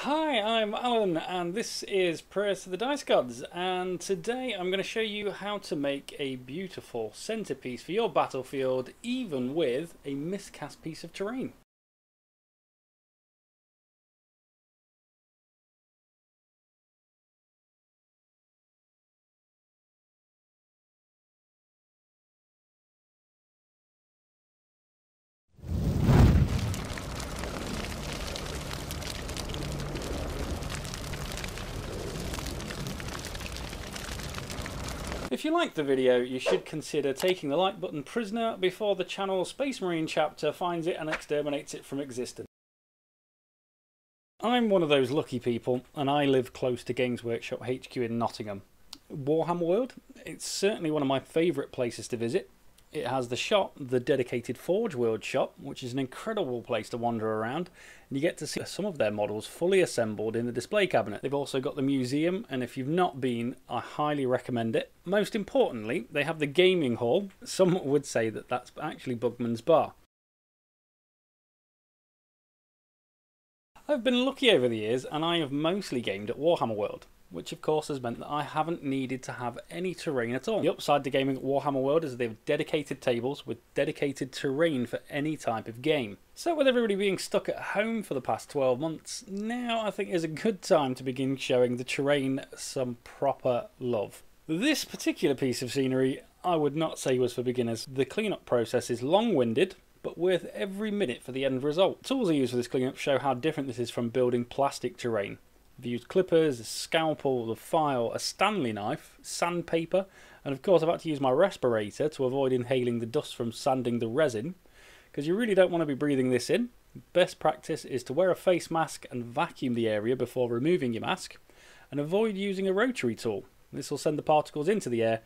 Hi, I'm Alan, and this is Prayers to the Dice Gods, and today I'm going to show you how to make a beautiful centerpiece for your battlefield, even with a miscast piece of terrain. If you liked the video, you should consider taking the like button prisoner before the channel Space Marine chapter finds it and exterminates it from existence. I'm one of those lucky people, and I live close to Games Workshop HQ in Nottingham. Warhammer World, it's certainly one of my favourite places to visit. It has the shop, the dedicated Forge World shop, which is an incredible place to wander around, and you get to see some of their models fully assembled in the display cabinet. They've also got the museum, and if you've not been, I highly recommend it. Most importantly, they have the gaming hall. Some would say that that's actually Bugman's Bar. I've been lucky over the years, and I have mostly gamed at Warhammer World, which of course has meant that I haven't needed to have any terrain at all. The upside to gaming at Warhammer World is they have dedicated tables with dedicated terrain for any type of game. So with everybody being stuck at home for the past 12 months, now I think is a good time to begin showing the terrain some proper love. This particular piece of scenery I would not say was for beginners. The cleanup process is long-winded, but worth every minute for the end result. Tools I use for this cleanup show how different this is from building plastic terrain. I've used clippers, a scalpel, a file, a Stanley knife, sandpaper, and of course I've had to use my respirator to avoid inhaling the dust from sanding the resin, because you really don't want to be breathing this in. Best practice is to wear a face mask and vacuum the area before removing your mask, and avoid using a rotary tool. This will send the particles into the air,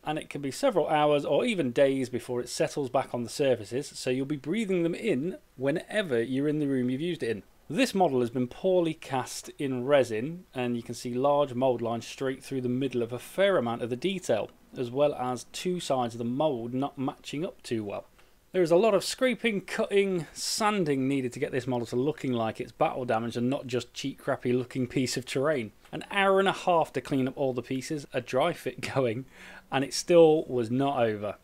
and it can be several hours or even days before it settles back on the surfaces, so you'll be breathing them in whenever you're in the room you've used it in. This model has been poorly cast in resin, and you can see large mould lines straight through the middle of a fair amount of the detail, as well as two sides of the mould not matching up too well. There is a lot of scraping, cutting, sanding needed to get this model to looking like it's battle damaged and not just cheap crappy looking piece of terrain. An hour and a half to clean up all the pieces, a dry fit going, and it still was not over.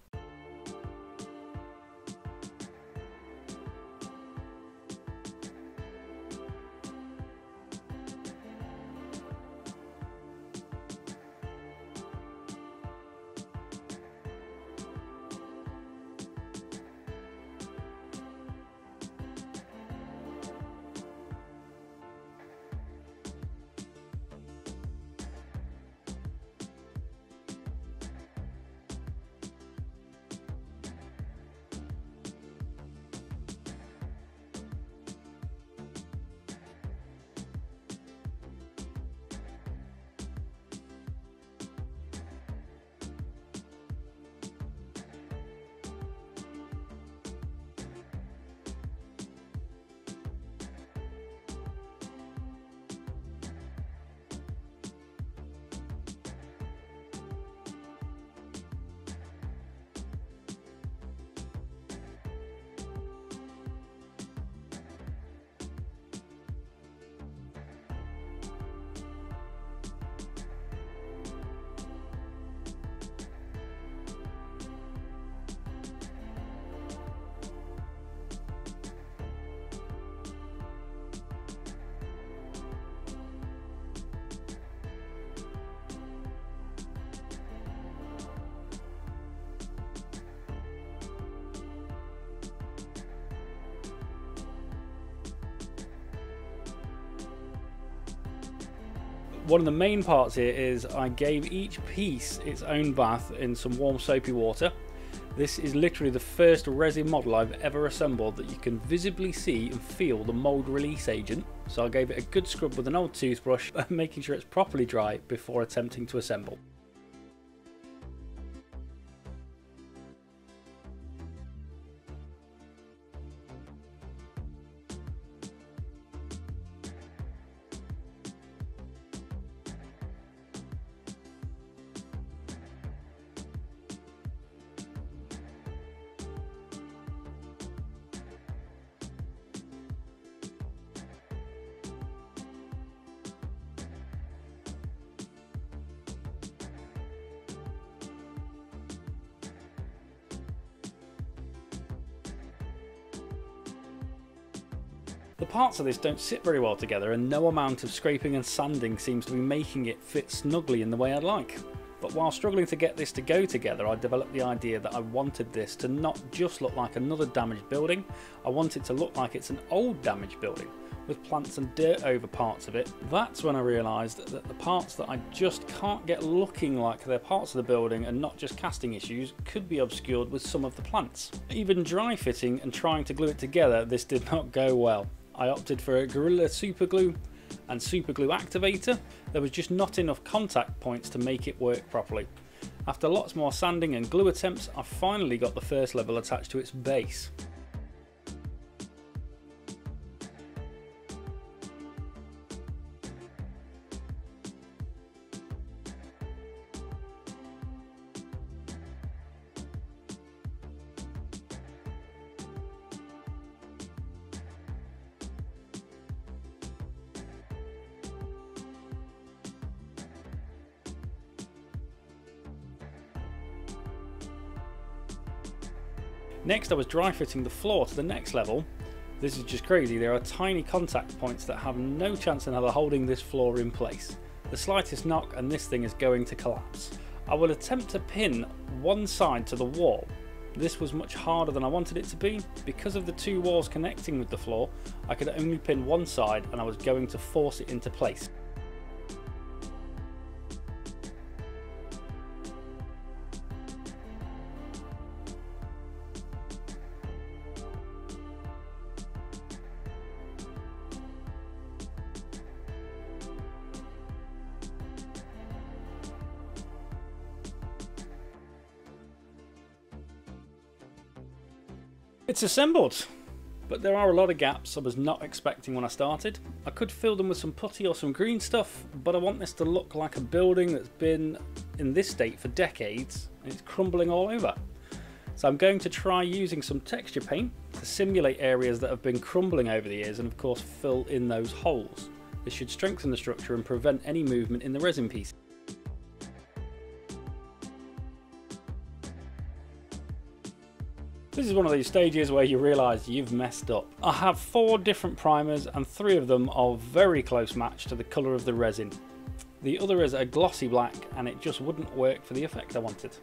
One of the main parts here is I gave each piece its own bath in some warm soapy water. This is literally the first resin model I've ever assembled that you can visibly see and feel the mould release agent. So I gave it a good scrub with an old toothbrush, making sure it's properly dry before attempting to assemble. The parts of this don't sit very well together, and no amount of scraping and sanding seems to be making it fit snugly in the way I'd like. But while struggling to get this to go together, I developed the idea that I wanted this to not just look like another damaged building, I want it to look like it's an old damaged building, with plants and dirt over parts of it. That's when I realised that the parts that I just can't get looking like they're parts of the building and not just casting issues could be obscured with some of the plants. Even dry fitting and trying to glue it together, this did not go well. I opted for a Gorilla Super Glue and Super Glue Activator. There was just not enough contact points to make it work properly. After lots more sanding and glue attempts, I finally got the first level attached to its base. Next I was dry fitting the floor to the next level. This is just crazy, there are tiny contact points that have no chance in hell of holding this floor in place. The slightest knock and this thing is going to collapse. I will attempt to pin one side to the wall. This was much harder than I wanted it to be. Because of the two walls connecting with the floor, I could only pin one side and I was going to force it into place. It's assembled, but there are a lot of gaps I was not expecting when I started. I could fill them with some putty or some green stuff, but I want this to look like a building that's been in this state for decades and it's crumbling all over. So I'm going to try using some texture paint to simulate areas that have been crumbling over the years and of course fill in those holes. This should strengthen the structure and prevent any movement in the resin piece. This is one of these stages where you realise you've messed up. I have 4 different primers and 3 of them are very close match to the colour of the resin. The other is a glossy black and it just wouldn't work for the effect I wanted.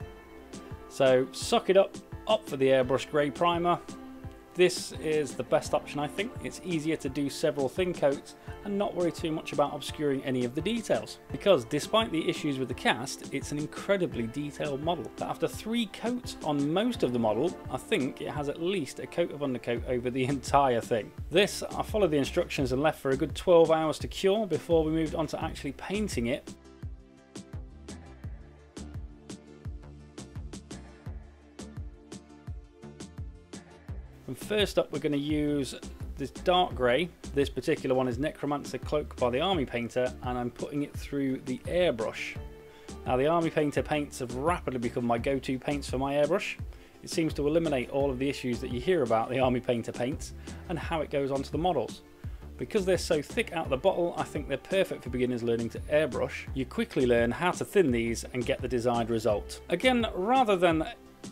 So suck it up, opt for the airbrush grey primer. This is the best option I think. It's easier to do several thin coats and not worry too much about obscuring any of the details. Because despite the issues with the cast, it's an incredibly detailed model. But after 3 coats on most of the model, I think it has at least a coat of undercoat over the entire thing. This, I followed the instructions and left for a good 12 hours to cure before we moved on to actually painting it. And first up we're going to use this dark grey. This particular one is Necromancer Cloak by the Army Painter and I'm putting it through the airbrush. Now the Army Painter paints have rapidly become my go-to paints for my airbrush. It seems to eliminate all of the issues that you hear about the Army Painter paints and how it goes onto the models. Because they're so thick out of the bottle, I think they're perfect for beginners learning to airbrush. You quickly learn how to thin these and get the desired result. Again, rather than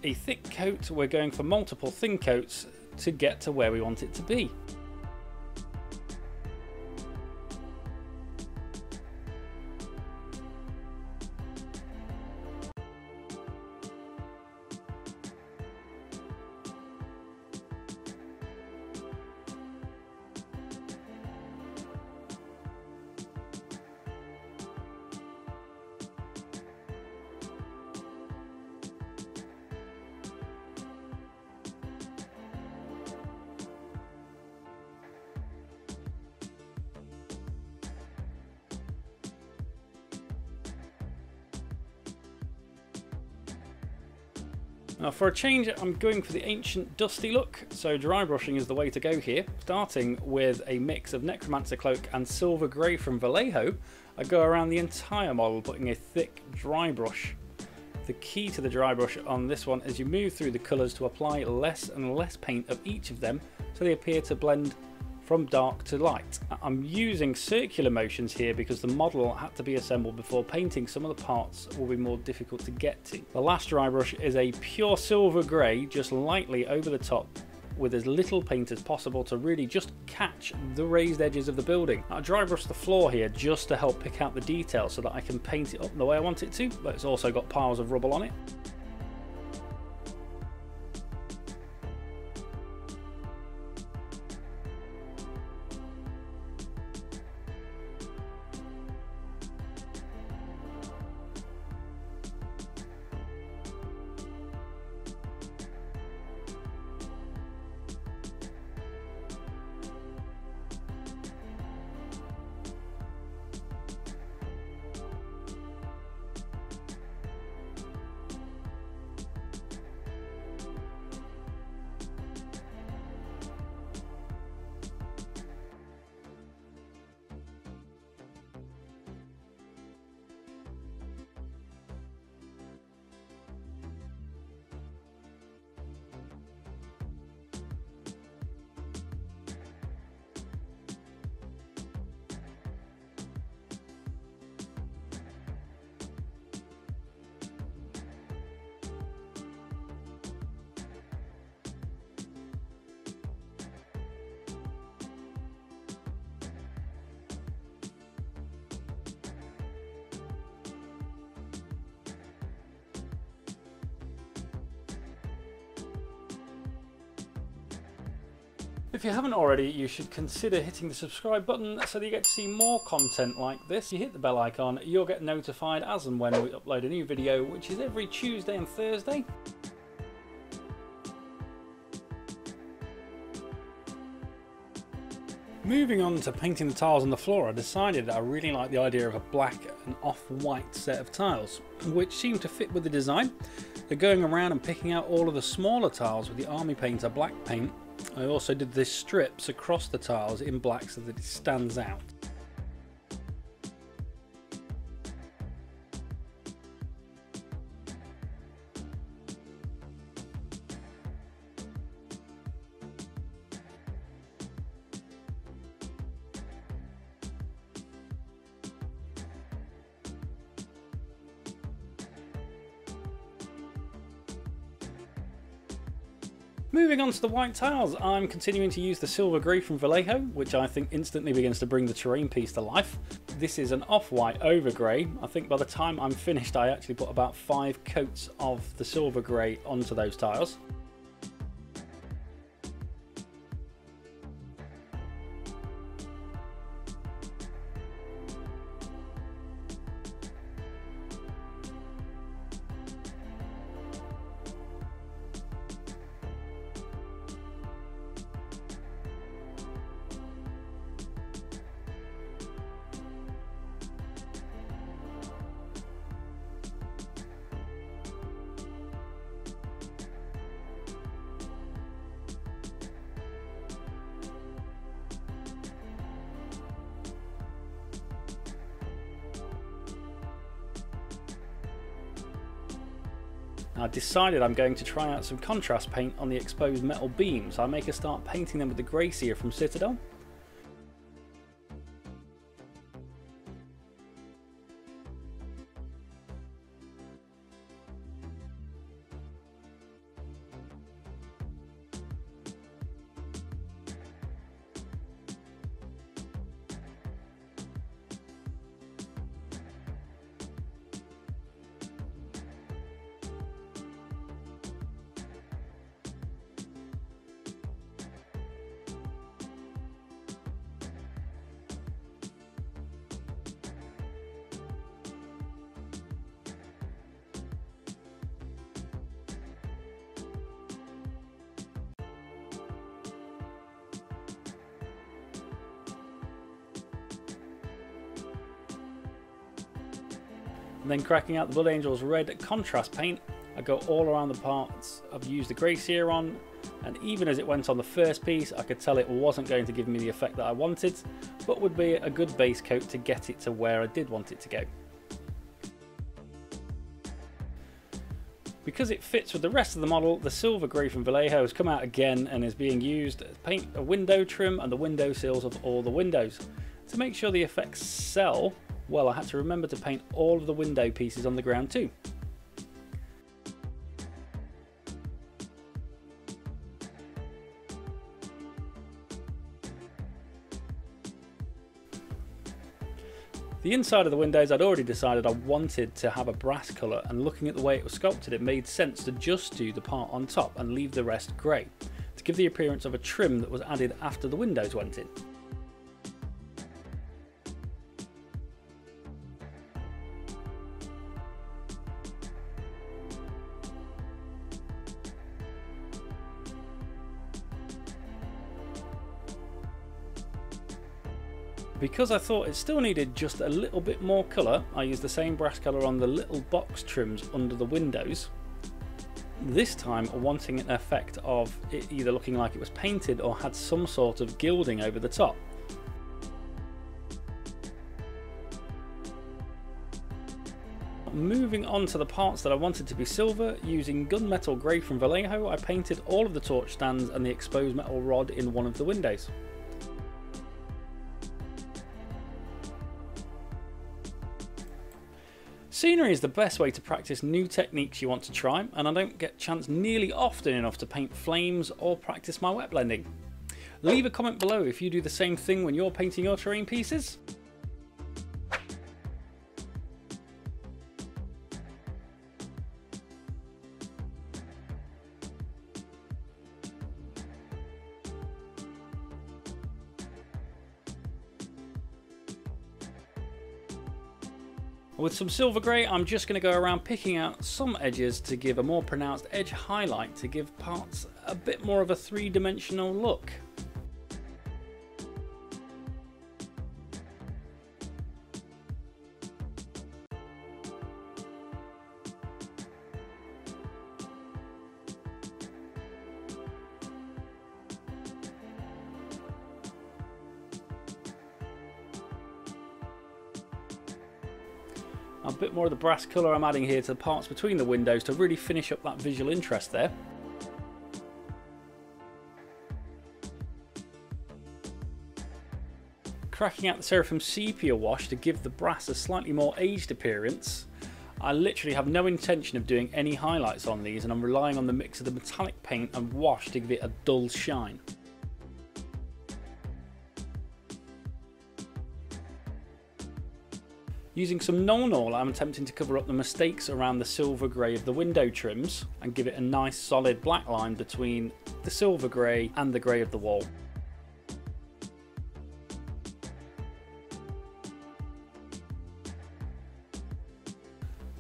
a thick coat, we're going for multiple thin coats to get to where we want it to be. Now for a change I'm going for the ancient dusty look, so dry brushing is the way to go here. Starting with a mix of Necromancer Cloak and Silver Grey from Vallejo, I go around the entire model putting a thick dry brush. The key to the dry brush on this one is you move through the colours to apply less and less paint of each of them so they appear to blend from dark to light. I'm using circular motions here because the model had to be assembled before painting. Some of the parts will be more difficult to get to. The last dry brush is a pure silver grey, just lightly over the top, with as little paint as possible to really just catch the raised edges of the building. I dry brush the floor here just to help pick out the details so that I can paint it up the way I want it to, but it's also got piles of rubble on it. If you haven't already, you should consider hitting the subscribe button so that you get to see more content like this. If you hit the bell icon, you'll get notified as and when we upload a new video, which is every Tuesday and Thursday. Moving on to painting the tiles on the floor, I decided that I really like the idea of a black and off-white set of tiles, which seemed to fit with the design. So going around and picking out all of the smaller tiles with the Army Painter black paint, I also did this strips across the tiles in black so that it stands out. Moving on to the white tiles, I'm continuing to use the silver grey from Vallejo, which I think instantly begins to bring the terrain piece to life. This is an off-white over grey. I think by the time I'm finished I actually put about 5 coats of the silver grey onto those tiles. I decided I'm going to try out some contrast paint on the exposed metal beams. I make a start painting them with the grey seer from Citadel. And then cracking out the Blood Angels red contrast paint, I go all around the parts I've used the grey seer on, and even as it went on the first piece I could tell it wasn't going to give me the effect that I wanted, but would be a good base coat to get it to where I did want it to go. Because it fits with the rest of the model, the silver grey from Vallejo has come out again and is being used to paint a window trim and the window sills of all the windows. To make sure the effects sell, well, I had to remember to paint all of the window pieces on the ground too. The inside of the windows I'd already decided I wanted to have a brass colour, and looking at the way it was sculpted it made sense to just do the part on top and leave the rest grey, to give the appearance of a trim that was added after the windows went in. Because I thought it still needed just a little bit more colour, I used the same brass colour on the little box trims under the windows. This time wanting an effect of it either looking like it was painted or had some sort of gilding over the top. Moving on to the parts that I wanted to be silver, using gunmetal grey from Vallejo, I painted all of the torch stands and the exposed metal rod in one of the windows. Scenery is the best way to practice new techniques you want to try, and I don't get a chance nearly often enough to paint flames or practice my wet blending. Leave a comment below if you do the same thing when you're painting your terrain pieces. With some silver grey, I'm just going to go around picking out some edges to give a more pronounced edge highlight to give parts a bit more of a three-dimensional look. A bit more of the brass colour I'm adding here to the parts between the windows to really finish up that visual interest there. Cracking out the Seraphim Sepia wash to give the brass a slightly more aged appearance. I literally have no intention of doing any highlights on these, and I'm relying on the mix of the metallic paint and wash to give it a dull shine. Using some Nol, I'm attempting to cover up the mistakes around the silver grey of the window trims and give it a nice solid black line between the silver grey and the grey of the wall.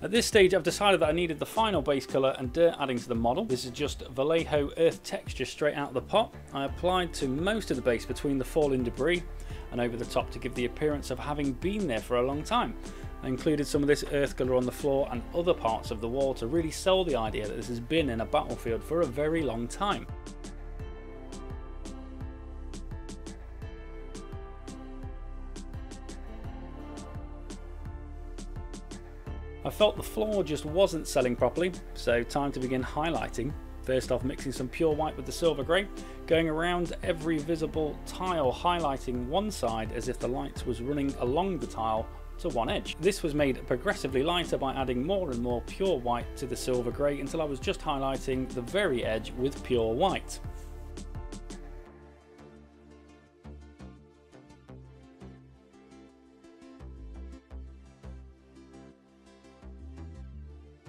At this stage I've decided that I needed the final base colour and dirt adding to the model. This is just Vallejo earth texture straight out of the pot. I applied to most of the base between the falling debris and over the top to give the appearance of having been there for a long time. I included some of this earth colour on the floor and other parts of the wall to really sell the idea that this has been in a battlefield for a very long time. I felt the floor just wasn't selling properly, so time to begin highlighting. First off, mixing some pure white with the silver grey, going around every visible tile, highlighting one side as if the light was running along the tile to one edge. This was made progressively lighter by adding more and more pure white to the silver grey until I was just highlighting the very edge with pure white.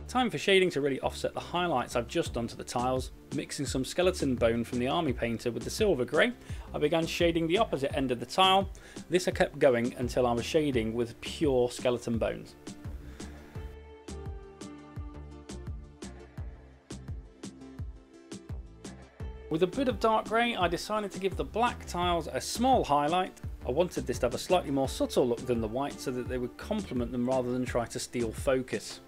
Time for shading to really offset the highlights I've just done to the tiles. Mixing some skeleton bone from the army painter with the silver grey, I began shading the opposite end of the tile. This I kept going until I was shading with pure skeleton bones. With a bit of dark grey, I decided to give the black tiles a small highlight. I wanted this to have a slightly more subtle look than the white so that they would complement them rather than try to steal focus.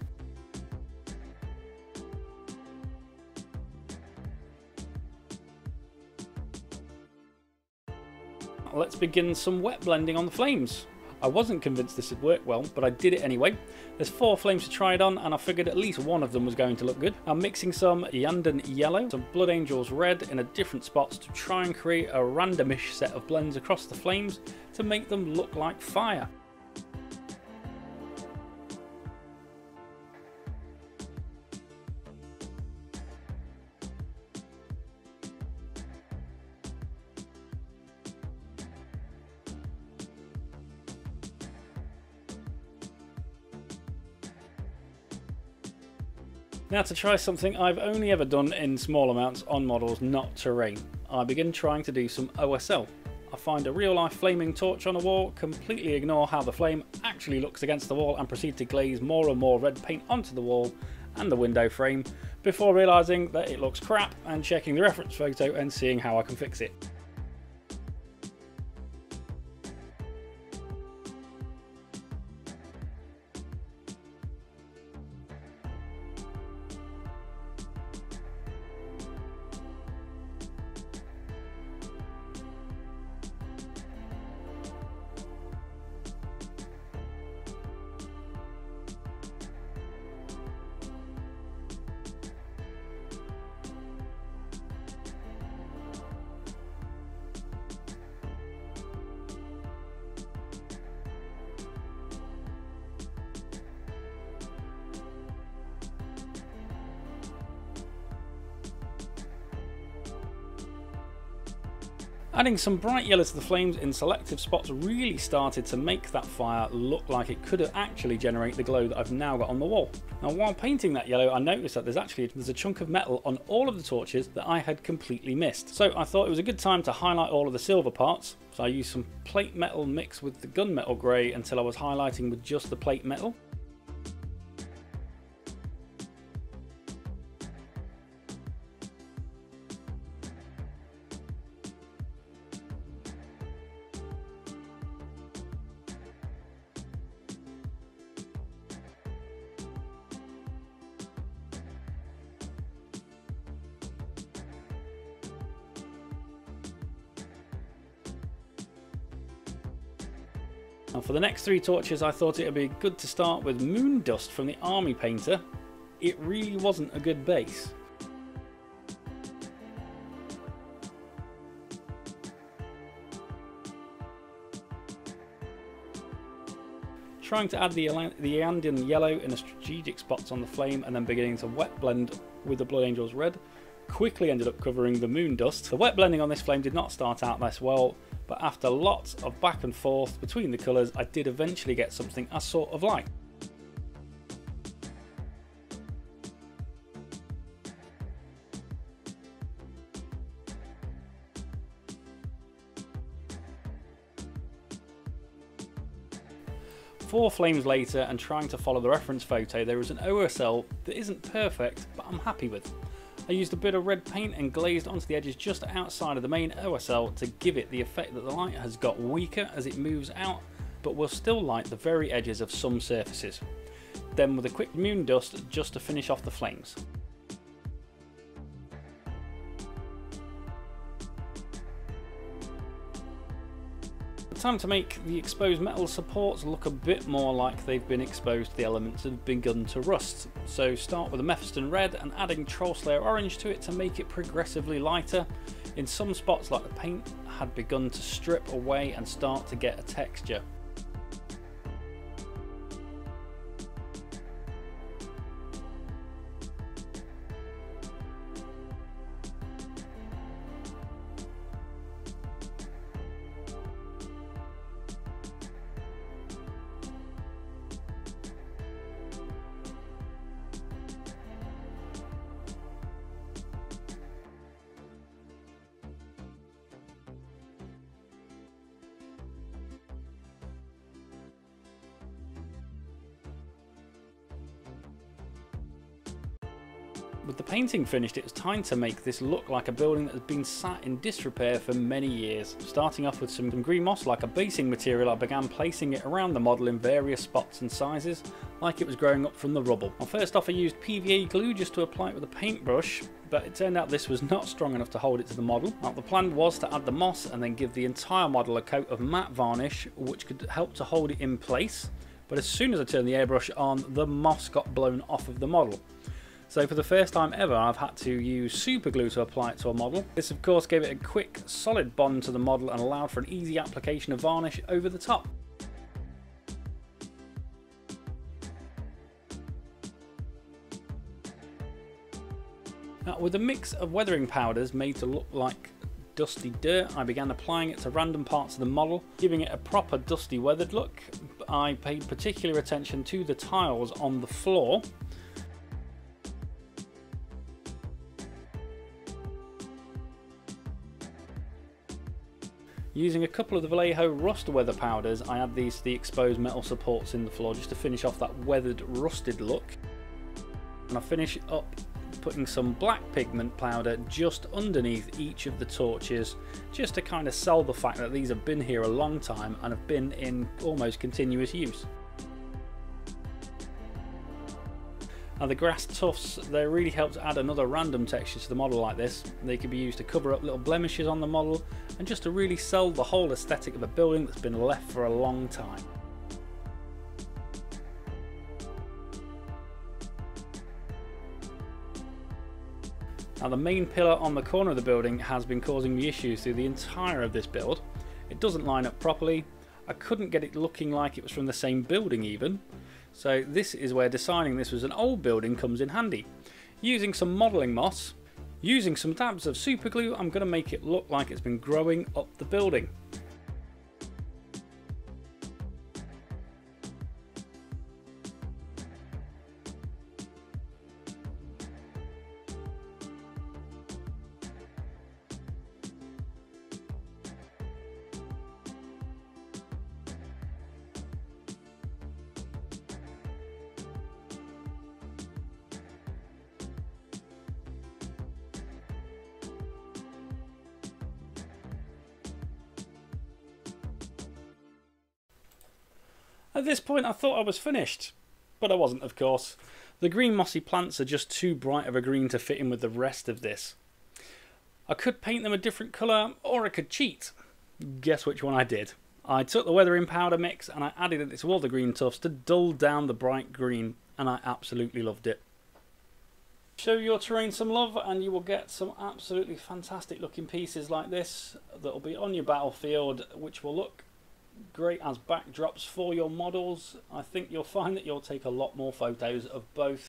Let's begin some wet blending on the flames. I wasn't convinced this would work well, but I did it anyway. There's 4 flames to try it on, and I figured at least one of them was going to look good. I'm mixing some Yandan yellow, some Blood Angels red in a different spots to try and create a randomish set of blends across the flames to make them look like fire. Now to try something I've only ever done in small amounts on models, not terrain. I begin trying to do some OSL. I find a real life flaming torch on a wall, completely ignore how the flame actually looks against the wall and proceed to glaze more and more red paint onto the wall and the window frame before realising that it looks crap and checking the reference photo and seeing how I can fix it. Adding some bright yellow to the flames in selective spots really started to make that fire look like it could actually generate the glow that I've now got on the wall. Now while painting that yellow, I noticed that there's a chunk of metal on all of the torches that I had completely missed. So I thought it was a good time to highlight all of the silver parts. So I used some plate metal mixed with the gunmetal grey until I was highlighting with just the plate metal. Now for the next three torches, I thought it would be good to start with Moon Dust from the Army Painter. It really wasn't a good base. Trying to add the Andean yellow in the strategic spots on the flame and then beginning to wet blend with the Blood Angels red quickly ended up covering the Moon Dust. The wet blending on this flame did not start out this well, but after lots of back and forth between the colours, I did eventually get something I sort of like. Four flames later and trying to follow the reference photo, there is an OSL that isn't perfect, but I'm happy with. I used a bit of red paint and glazed onto the edges just outside of the main OSL to give it the effect that the light has got weaker as it moves out, but will still light the very edges of some surfaces. Then with a quick Moon Dust just to finish off the flames. Time to make the exposed metal supports look a bit more like they've been exposed to the elements and begun to rust. So start with a Mephiston red and adding Troll Slayer orange to it to make it progressively lighter. In some spots like the paint had begun to strip away and start to get a texture. With the painting finished, it was time to make this look like a building that has been sat in disrepair for many years. Starting off with some green moss like a basing material, I began placing it around the model in various spots and sizes, like it was growing up from the rubble. Well, first off I used PVA glue just to apply it with a paintbrush, but it turned out this was not strong enough to hold it to the model. Now, the plan was to add the moss and then give the entire model a coat of matte varnish, which could help to hold it in place. But as soon as I turned the airbrush on, the moss got blown off of the model. So for the first time ever, I've had to use super glue to apply it to a model. This of course gave it a quick, solid bond to the model and allowed for an easy application of varnish over the top. Now, with a mix of weathering powders made to look like dusty dirt, I began applying it to random parts of the model, giving it a proper dusty weathered look. I paid particular attention to the tiles on the floor. Using a couple of the Vallejo rust weather powders, I add these to the exposed metal supports in the floor just to finish off that weathered, rusted look. And I finish up putting some black pigment powder just underneath each of the torches, just to kind of sell the fact that these have been here a long time and have been in almost continuous use. Now the grass tufts, they really help to add another random texture to the model like this. They can be used to cover up little blemishes on the model and just to really sell the whole aesthetic of a building that's been left for a long time. Now the main pillar on the corner of the building has been causing me issues through the entire of this build. It doesn't line up properly. I couldn't get it looking like it was from the same building even. So this is where deciding this was an old building comes in handy. Using some modelling moss, using some dabs of super glue, I'm going to make it look like it's been growing up the building. At this point I thought I was finished, but I wasn't, of course. The green mossy plants are just too bright of a green to fit in with the rest of this. I could paint them a different colour, or I could cheat. Guess which one I did. I took the weathering powder mix and I added it to all the green tufts to dull down the bright green, and I absolutely loved it. Show your terrain some love and you will get some absolutely fantastic looking pieces like this that will be on your battlefield, which will look great as backdrops for your models. I think you'll find that you'll take a lot more photos of both